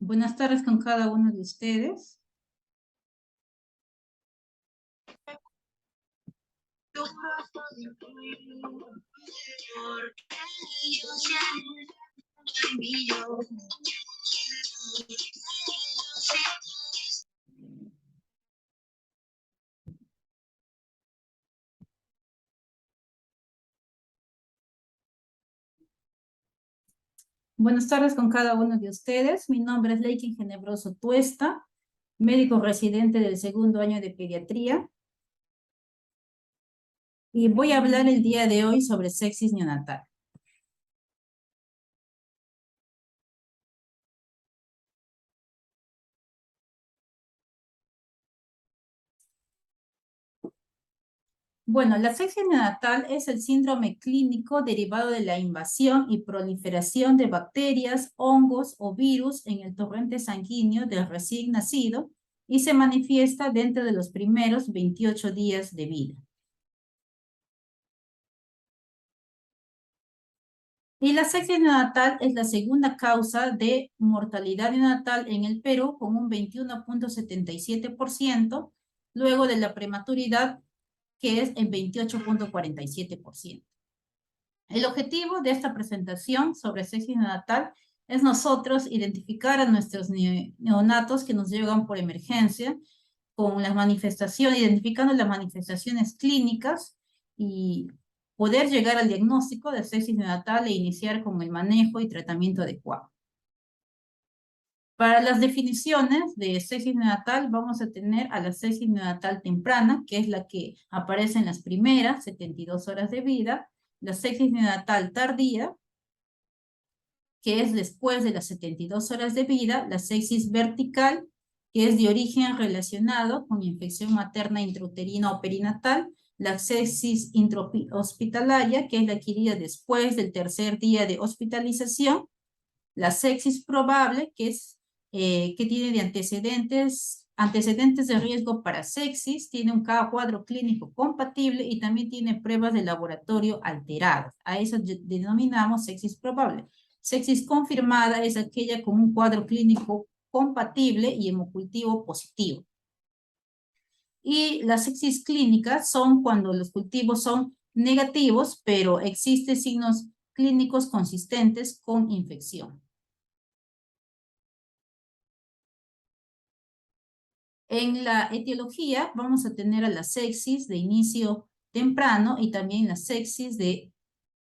Buenas tardes con cada uno de ustedes. Buenas tardes con cada uno de ustedes. Mi nombre es Leikin Genebroso Tuesta, médico residente del segundo año de pediatría. Y voy a hablar el día de hoy sobre sepsis neonatal. Bueno, la sepsis neonatal es el síndrome clínico derivado de la invasión y proliferación de bacterias, hongos o virus en el torrente sanguíneo del recién nacido y se manifiesta dentro de los primeros 28 días de vida. Y la sepsis neonatal es la segunda causa de mortalidad neonatal en el Perú con un 21.77%, luego de la prematuridad que es el 28.47%. El objetivo de esta presentación sobre sepsis neonatal es nosotros identificar a nuestros neonatos que nos llegan por emergencia con las manifestaciones, identificando las manifestaciones clínicas y poder llegar al diagnóstico de sepsis neonatal e iniciar con el manejo y tratamiento adecuado. Para las definiciones de sepsis neonatal vamos a tener a la sepsis neonatal temprana, que es la que aparece en las primeras 72 horas de vida, la sepsis neonatal tardía, que es después de las 72 horas de vida, la sepsis vertical, que es de origen relacionado con infección materna intrauterina o perinatal, la sepsis intrahospitalaria, que es la adquirida después del tercer día de hospitalización, la sepsis probable, que tiene de antecedentes de riesgo para sepsis, tiene un cuadro clínico compatible y también tiene pruebas de laboratorio alteradas. A eso denominamos sepsis probable. Sepsis confirmada es aquella con un cuadro clínico compatible y hemocultivo positivo. Y las sepsis clínicas son cuando los cultivos son negativos, pero existen signos clínicos consistentes con infección. En la etiología vamos a tener a la sepsis de inicio temprano y también la sepsis de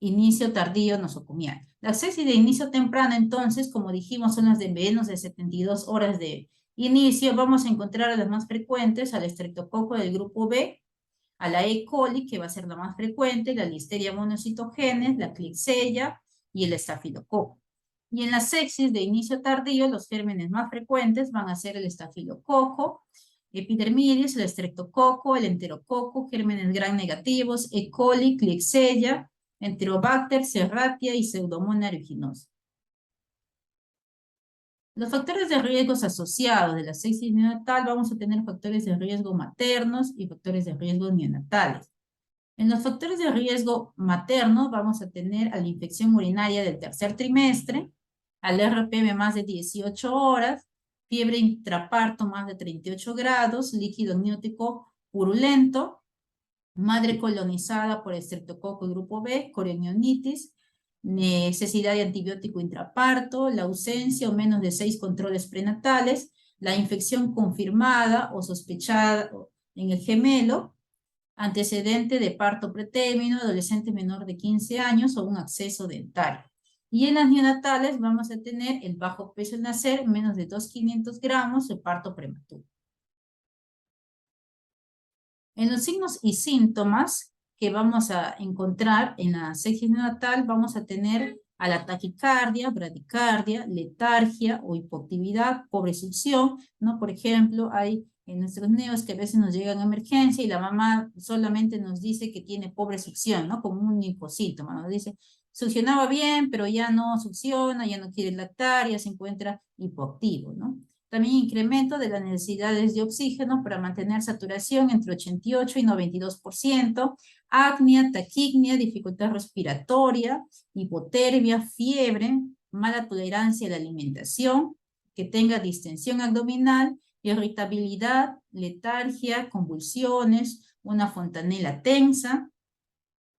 inicio tardío nosocomial. La sepsis de inicio temprano, entonces, como dijimos, son las de menos de 72 horas de inicio. Vamos a encontrar a las más frecuentes, al estreptococo del grupo B, a la E. coli, que va a ser la más frecuente, la Listeria monocytogenes, la Klebsiella y el estafilococo. Y en la sepsis de inicio tardío, los gérmenes más frecuentes van a ser el estafilococo, epidermidis, el estreptococo, el enterococo, gérmenes gram negativos, E. coli, Klebsiella, Enterobacter, Serratia y Pseudomonas aeruginosa. Los factores de riesgos asociados de la sepsis neonatal, vamos a tener factores de riesgo maternos y factores de riesgo neonatales. En los factores de riesgo materno vamos a tener a la infección urinaria del tercer trimestre, al RPM más de 18 horas, fiebre intraparto más de 38 grados, líquido amniótico purulento, madre colonizada por estreptococo grupo B, corionionitis, necesidad de antibiótico intraparto, la ausencia o menos de 6 controles prenatales, la infección confirmada o sospechada en el gemelo, antecedente de parto pretérmino, adolescente menor de 15 años o un acceso dentario. Y en las neonatales vamos a tener el bajo peso al nacer, menos de 2,500 gramos, de parto prematuro. En los signos y síntomas que vamos a encontrar en la sepsis neonatal, vamos a tener a la taquicardia, bradicardia, letargia o hipoactividad, pobre succión, ¿no? Por ejemplo, hay en nuestros neos que a veces nos llegan a emergencia y la mamá solamente nos dice que tiene pobre succión, ¿no? Como un único síntoma, nos dice, succionaba bien, pero ya no succiona, ya no quiere lactar, ya se encuentra hipoactivo, ¿no? También incremento de las necesidades de oxígeno para mantener saturación entre 88 y 92%, apnea, taquignia, dificultad respiratoria, hipotermia, fiebre, mala tolerancia a la alimentación, que tenga distensión abdominal, irritabilidad, letargia, convulsiones, una fontanela tensa,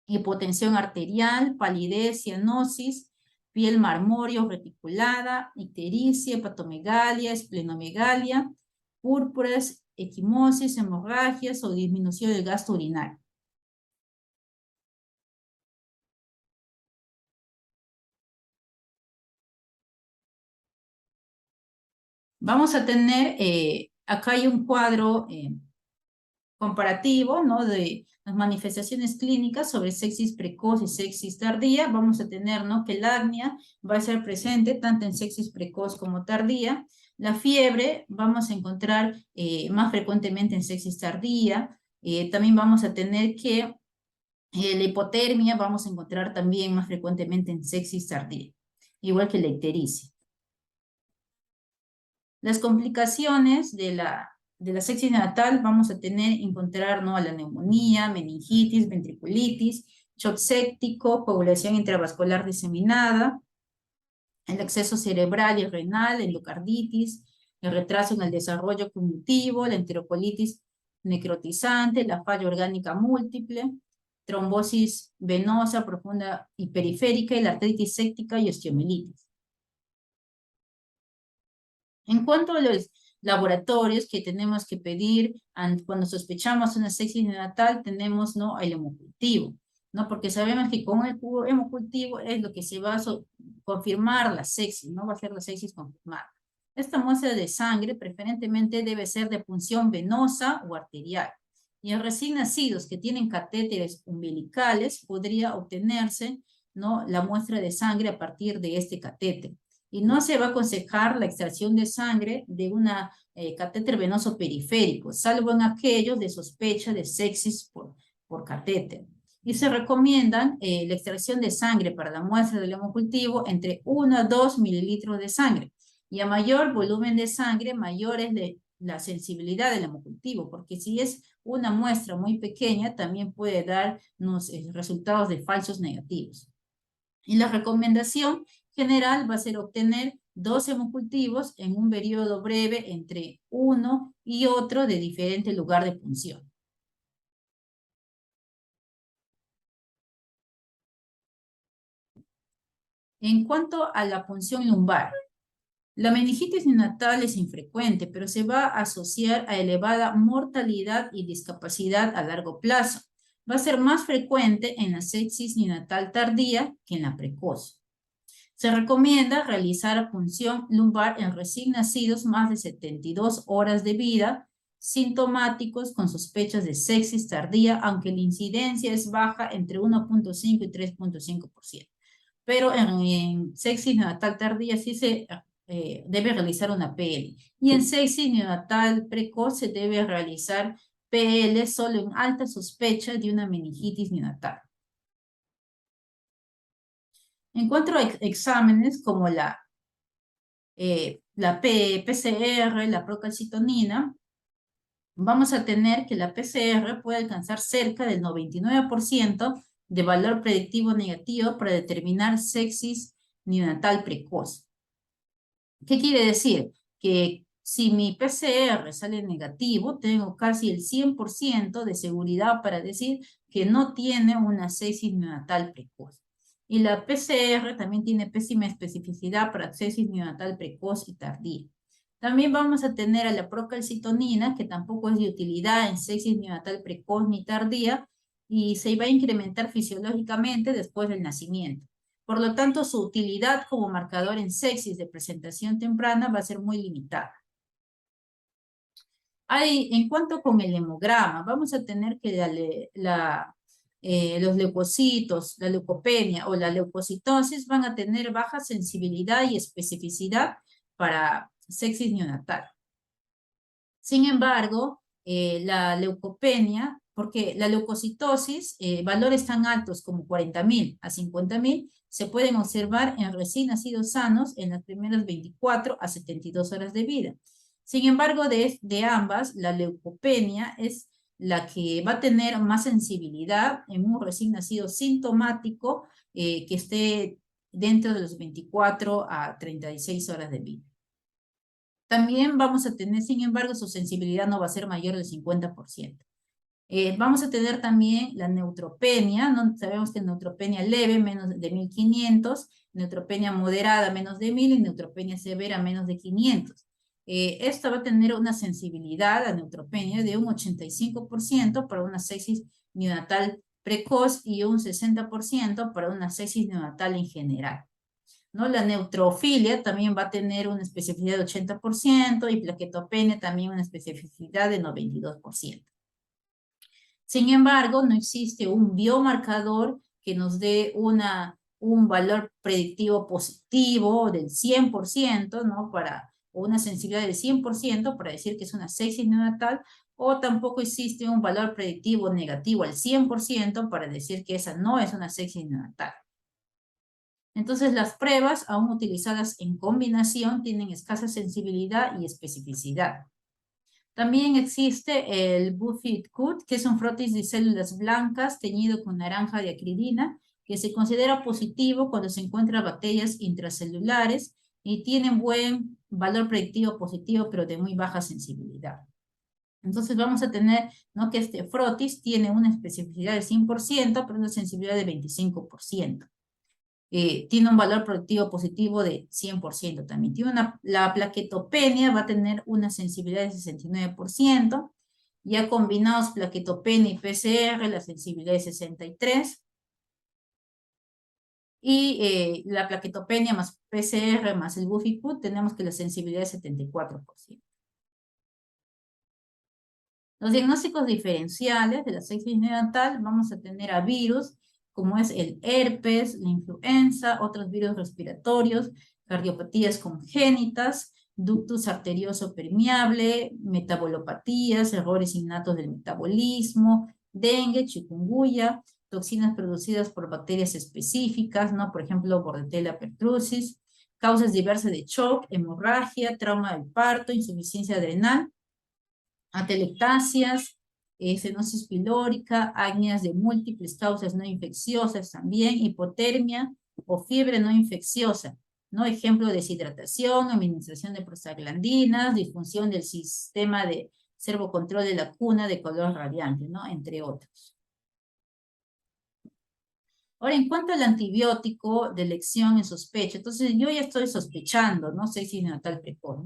hipotensión arterial, palidez, cianosis, piel marmóreo reticulada, ictericia, hepatomegalia, esplenomegalia, púrpuras, equimosis, hemorragias o disminución del gasto urinario. Vamos a tener, acá hay un cuadro comparativo, ¿no? De las manifestaciones clínicas sobre sepsis precoz y sepsis tardía. Vamos a tener, ¿no? Que la apnea va a ser presente tanto en sepsis precoz como tardía. La fiebre vamos a encontrar más frecuentemente en sepsis tardía. También vamos a tener que la hipotermia vamos a encontrar también más frecuentemente en sepsis tardía, igual que la ictericia. Las complicaciones de la sepsis neonatal vamos a encontrar, ¿no? A la neumonía, meningitis, ventriculitis, shock séptico, coagulación intravascular diseminada, el exceso cerebral y renal, endocarditis, el retraso en el desarrollo cognitivo, la enterocolitis necrotizante, la falla orgánica múltiple, trombosis venosa profunda y periférica y la artritis séptica y osteomielitis. En cuanto a los laboratorios que tenemos que pedir cuando sospechamos una sepsis neonatal, tenemos, ¿no? El hemocultivo, ¿no? Porque sabemos que con el hemocultivo es lo que se va a confirmar la sepsis, ¿no? Va a ser la sepsis confirmada. Esta muestra de sangre preferentemente debe ser de punción venosa o arterial. Y en recién nacidos que tienen catéteres umbilicales podría obtenerse, ¿no? La muestra de sangre a partir de este catéter. Y no se va a aconsejar la extracción de sangre de una catéter venoso periférico, salvo en aquellos de sospecha de sepsis por catéter. Y se recomiendan la extracción de sangre para la muestra del hemocultivo entre 1 a 2 mililitros de sangre. Y a mayor volumen de sangre, mayor es la sensibilidad del hemocultivo, porque si es una muestra muy pequeña, también puede darnos resultados de falsos negativos. Y la recomendación general va a ser obtener 2 hemocultivos en un periodo breve entre uno y otro de diferente lugar de punción. En cuanto a la punción lumbar, la meningitis neonatal es infrecuente, pero se va a asociar a elevada mortalidad y discapacidad a largo plazo. Va a ser más frecuente en la sepsis neonatal tardía que en la precoz. Se recomienda realizar punción lumbar en recién nacidos más de 72 horas de vida, sintomáticos con sospechas de sepsis tardía, aunque la incidencia es baja entre 1.5 y 3.5%. Pero en sepsis neonatal tardía sí se debe realizar una PL. Y en sepsis neonatal precoz se debe realizar PL solo en alta sospecha de una meningitis neonatal. En cuanto a exámenes como la PCR, la procalcitonina, vamos a tener que la PCR puede alcanzar cerca del 99% de valor predictivo negativo para determinar sepsis neonatal precoz. ¿Qué quiere decir? Que si mi PCR sale negativo, tengo casi el 100% de seguridad para decir que no tiene una sepsis neonatal precoz. Y la PCR también tiene pésima especificidad para sepsis neonatal precoz y tardía. También vamos a tener a la procalcitonina, que tampoco es de utilidad en sepsis neonatal precoz ni tardía, y se va a incrementar fisiológicamente después del nacimiento. Por lo tanto, su utilidad como marcador en sepsis de presentación temprana va a ser muy limitada. En cuanto con el hemograma, vamos a tener que los leucocitos, la leucopenia o la leucocitosis van a tener baja sensibilidad y especificidad para sepsis neonatal. Sin embargo, la leucopenia, porque la leucocitosis, valores tan altos como 40.000 a 50.000, se pueden observar en recién nacidos sanos en las primeras 24 a 72 horas de vida. Sin embargo, de ambas, la leucopenia es la que va a tener más sensibilidad en un recién nacido sintomático que esté dentro de los 24 a 36 horas de vida. También vamos a tener, sin embargo, su sensibilidad no va a ser mayor del 50%. Vamos a tener también la neutropenia, ¿no? Sabemos que neutropenia leve, menos de 1500, neutropenia moderada, menos de 1000, y neutropenia severa, menos de 500. Esta va a tener una sensibilidad a neutropenia de un 85% para una sepsis neonatal precoz y un 60% para una sepsis neonatal en general, ¿no? La neutrofilia también va a tener una especificidad de 80% y plaquetopenia también una especificidad de 92%. Sin embargo, no existe un biomarcador que nos dé un valor predictivo positivo del 100%, ¿no? O una sensibilidad del 100% para decir que es una sepsis neonatal, o tampoco existe un valor predictivo negativo al 100% para decir que esa no es una sepsis neonatal. Entonces, las pruebas, aún utilizadas en combinación, tienen escasa sensibilidad y especificidad. También existe el Buffet-Cut, que es un frotis de células blancas teñido con naranja de acridina, que se considera positivo cuando se encuentran bacterias intracelulares y tienen buen valor predictivo positivo, pero de muy baja sensibilidad. Entonces vamos a tener, ¿no?, que este frotis tiene una especificidad de 100%, pero una sensibilidad de 25%. Tiene un valor predictivo positivo de 100% también. La plaquetopenia va a tener una sensibilidad de 69%, ya combinados plaquetopenia y PCR, la sensibilidad es 63%, y la plaquetopenia más PCR más el Buffet-Cut, tenemos que la sensibilidad es 74%. Los diagnósticos diferenciales de la sepsis neonatal, vamos a tener a virus, como es el herpes, la influenza, otros virus respiratorios, cardiopatías congénitas, ductus arterioso permeable, metabolopatías, errores innatos del metabolismo, dengue, chikungunya, toxinas producidas por bacterias específicas, ¿no? Por ejemplo, Bordetella pertussis, causas diversas de shock, hemorragia, trauma del parto, insuficiencia adrenal, atelectasias, cenosis pilórica, apneas de múltiples causas no infecciosas también, hipotermia o fiebre no infecciosa, ¿no? Ejemplo, deshidratación, administración de prostaglandinas, disfunción del sistema de servocontrol de la cuna de color radiante, ¿no? Entre otros. Ahora, en cuanto al antibiótico de elección en sospecha, entonces yo ya estoy sospechando, no sé si neonatal precoz.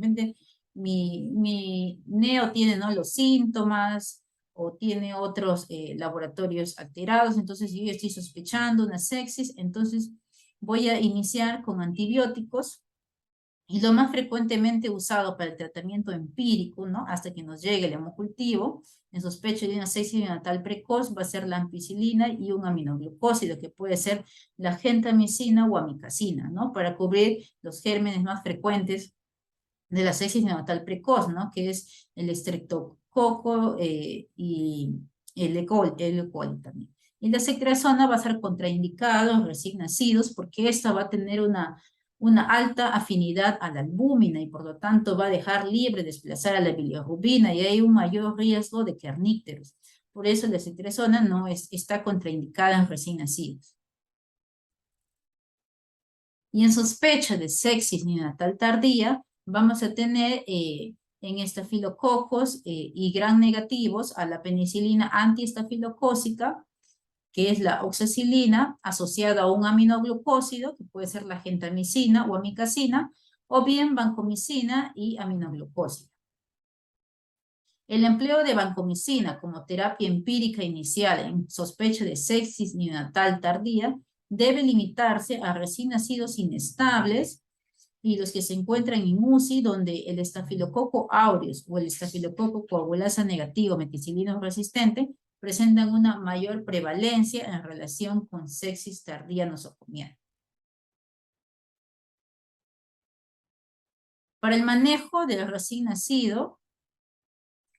Mi neo tiene, ¿no?, los síntomas o tiene otros laboratorios alterados, entonces yo ya estoy sospechando una sepsis, entonces voy a iniciar con antibióticos. Y lo más frecuentemente usado para el tratamiento empírico, ¿no?, hasta que nos llegue el hemocultivo, en sospecha de una sepsis neonatal precoz, va a ser la ampicilina y un aminoglucósido, que puede ser la gentamicina o amicacina, ¿no?, para cubrir los gérmenes más frecuentes de la sepsis neonatal precoz, ¿no?, que es el estreptococo y el E. coli también. Y la ceftriaxona va a ser contraindicado en recién nacidos porque esta va a tener una alta afinidad a la albúmina y por lo tanto va a dejar libre desplazar a la bilirrubina y hay un mayor riesgo de kernícteros. Por eso la ceftriaxona está contraindicada en recién nacidos. Y en sospecha de sepsis neonatal tardía, vamos a tener en estafilococos y gram negativos a la penicilina antiestafilocócica, que es la oxacilina, asociada a un aminoglucósido, que puede ser la gentamicina o amicacina, o bien vancomicina y aminoglucósido. El empleo de vancomicina como terapia empírica inicial en sospecha de sepsis neonatal tardía debe limitarse a recién nacidos inestables y los que se encuentran en UCI, donde el estafilococo aureus o el estafilococo coagulasa negativo meticilino resistente presentan una mayor prevalencia en relación con sepsis tardía nosocomial. Para el manejo del recién nacido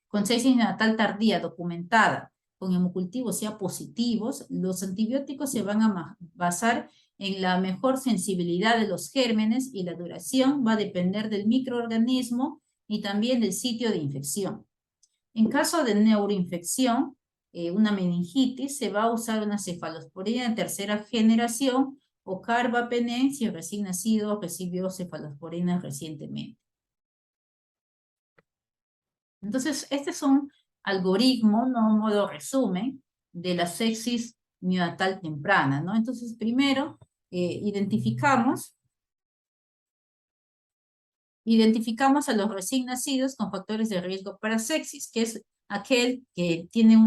con sepsis neonatal tardía documentada, con hemocultivos ya positivos, los antibióticos se van a basar en la mejor sensibilidad de los gérmenes y la duración va a depender del microorganismo y también del sitio de infección. En caso de neuroinfección, una meningitis, se va a usar una cefalosporina de tercera generación o carbapenem si el recién nacido recibió cefalosporina recientemente. Entonces, este es un algoritmo, no un modo resumen, de la sepsis neonatal temprana, ¿no? Entonces, primero, identificamos a los recién nacidos con factores de riesgo para sepsis, que es aquel que tiene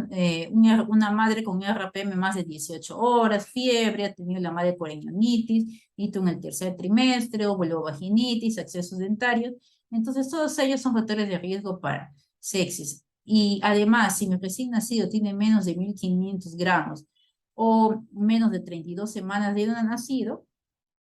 una madre con un RPM más de 18 horas, fiebre, ha tenido la madre por enionitis, hito en el tercer trimestre, o vulvovaginitis, accesos dentarios. Entonces, todos ellos son factores de riesgo para sepsis. Y además, si mi recién nacido tiene menos de 1.500 gramos o menos de 32 semanas de nacido,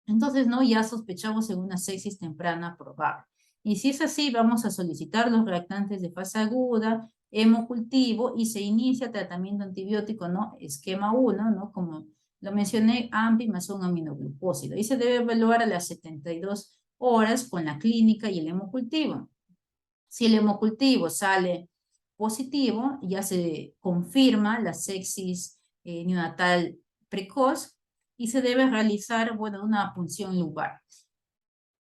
entonces, ¿no? Ya sospechamos en una sepsis temprana probable. Y si es así, vamos a solicitar los reactantes de fase aguda, hemocultivo, y se inicia tratamiento antibiótico, ¿no? Esquema 1, ¿no? Como lo mencioné, AMPI más un aminoglucósido. Y se debe evaluar a las 72 horas con la clínica y el hemocultivo. Si el hemocultivo sale positivo, ya se confirma la sepsis neonatal precoz, y se debe realizar, bueno, una punción lumbar.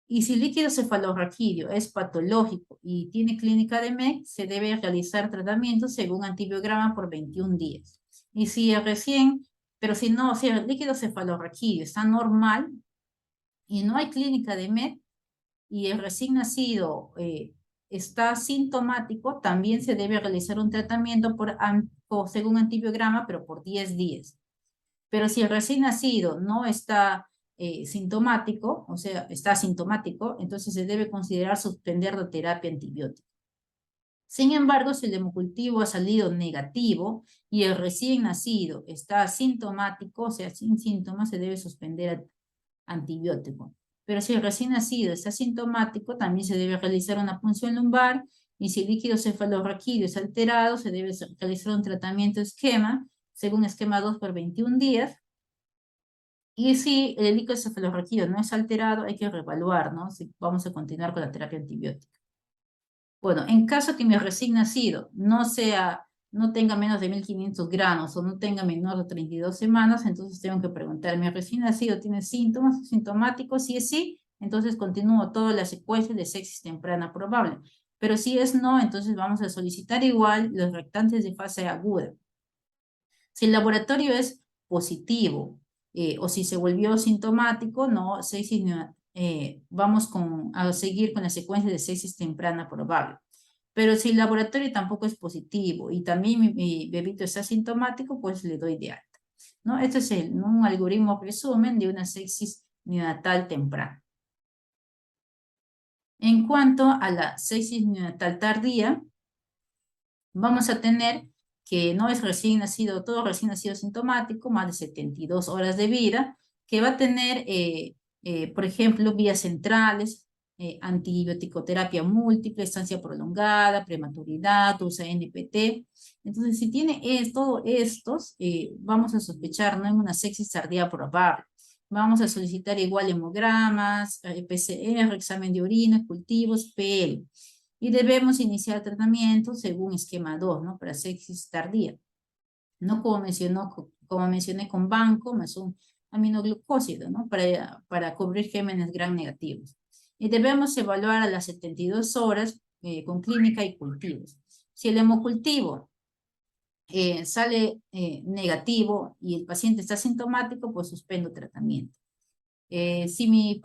Y si el líquido cefalorraquídeo es patológico y tiene clínica de MEC, se debe realizar tratamiento según antibiograma por 21 días. Y si pero si no, si el líquido cefalorraquídeo está normal y no hay clínica de MEC y el recién nacido está sintomático, también se debe realizar un tratamiento según antibiograma, pero por 10 días. Pero si el recién nacido no está sintomático, o sea, está asintomático, entonces se debe considerar suspender la terapia antibiótica. Sin embargo, si el hemocultivo ha salido negativo y el recién nacido está asintomático, o sea, sin síntomas, se debe suspender antibiótico. Pero si el recién nacido está asintomático, también se debe realizar una punción lumbar, y si el líquido cefalorraquídeo es alterado, se debe realizar un tratamiento esquema, según esquema 2 por 21 días, y si el líquido cefalorraquídeo no es alterado, hay que reevaluar, ¿no? Si vamos a continuar con la terapia antibiótica. Bueno, en caso que mi recién nacido no tenga menos de 1.500 gramos o no tenga menor de 32 semanas, entonces tengo que preguntar, ¿mi recién nacido tiene síntomas sintomáticos? Si es sí, entonces continúo toda la secuencia de sepsis temprana probable. Pero si es no, entonces vamos a solicitar igual los reactantes de fase aguda. Si el laboratorio es positivo o si se volvió sintomático, no, vamos a seguir con la secuencia de sepsis temprana probable. Pero si el laboratorio tampoco es positivo y también mi bebito es asintomático, pues le doy de alta, ¿no? Este es un algoritmo resumen de una sepsis neonatal temprana. En cuanto a la sepsis neonatal tardía, vamos a tener que no es recién nacido, todo recién nacido sintomático, más de 72 horas de vida, que va a tener, por ejemplo, vías centrales, antibioticoterapia múltiple, estancia prolongada, prematuridad, usa NPT. Entonces, si tiene todos estos, vamos a sospechar, ¿no?, en una sepsis tardía probable. Vamos a solicitar igual hemogramas, PCR, examen de orina, cultivos, PL. Y debemos iniciar tratamiento según esquema 2, ¿no? Para sepsis tardía. No como mencioné con banco, más un aminoglucósido, ¿no? Para cubrir gérmenes gram negativos. Y debemos evaluar a las 72 horas con clínica y cultivos. Si el hemocultivo sale negativo y el paciente está sintomático, pues suspendo tratamiento. Si mi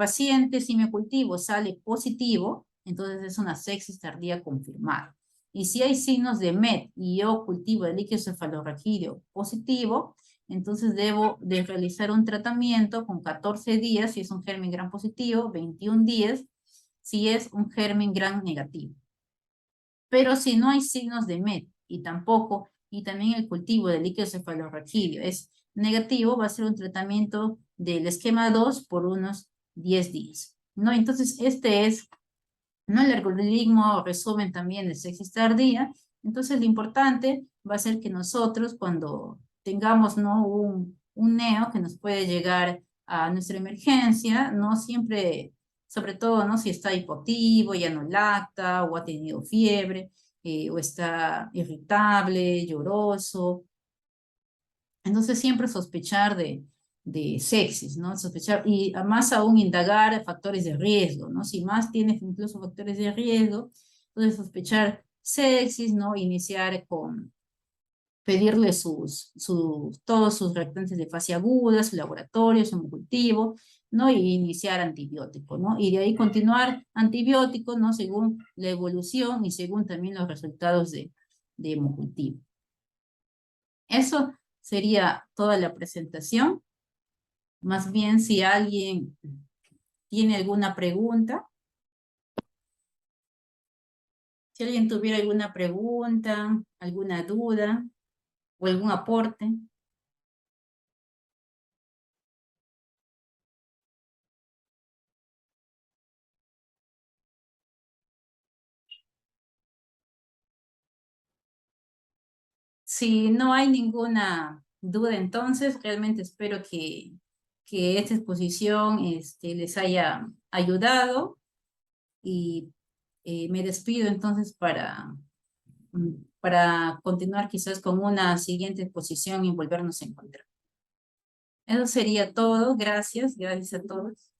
cultivo sale positivo, entonces es una sepsis tardía confirmada. Y si hay signos de MET y yo cultivo el líquido cefalorraquídeo positivo, entonces debo de realizar un tratamiento con 14 días si es un germen gram positivo, 21 días si es un germen gram negativo. Pero si no hay signos de MET y también el cultivo del líquido cefalorraquídeo es negativo, va a ser un tratamiento del esquema 2 por unos 10 días, ¿no? Entonces, este es, ¿no?, el algoritmo resumen también de sepsis tardía. Entonces, lo importante va a ser que nosotros, cuando tengamos, ¿no?, un neo que nos puede llegar a nuestra emergencia, no siempre, sobre todo, ¿no?, si está hipoactivo, ya no lacta, o ha tenido fiebre, o está irritable, lloroso. Entonces, siempre sospechar de sepsis, ¿no? Sospechar, y más aún indagar factores de riesgo, ¿no? Si más tienes incluso factores de riesgo, entonces sospechar sexys, ¿no? Iniciar con pedirle todos sus reactantes de fase aguda, su laboratorio, su cultivo, ¿no? Y iniciar antibiótico, ¿no? Y de ahí continuar antibiótico, ¿no? Según la evolución y según también los resultados de hemocultivo. Eso sería toda la presentación. Más bien, si alguien tiene alguna pregunta, si alguien tuviera alguna pregunta, alguna duda o algún aporte. Si no hay ninguna duda, entonces realmente espero que esta exposición les haya ayudado y me despido entonces para continuar quizás con una siguiente exposición y volvernos a encontrar. Eso sería todo. Gracias, gracias a todos.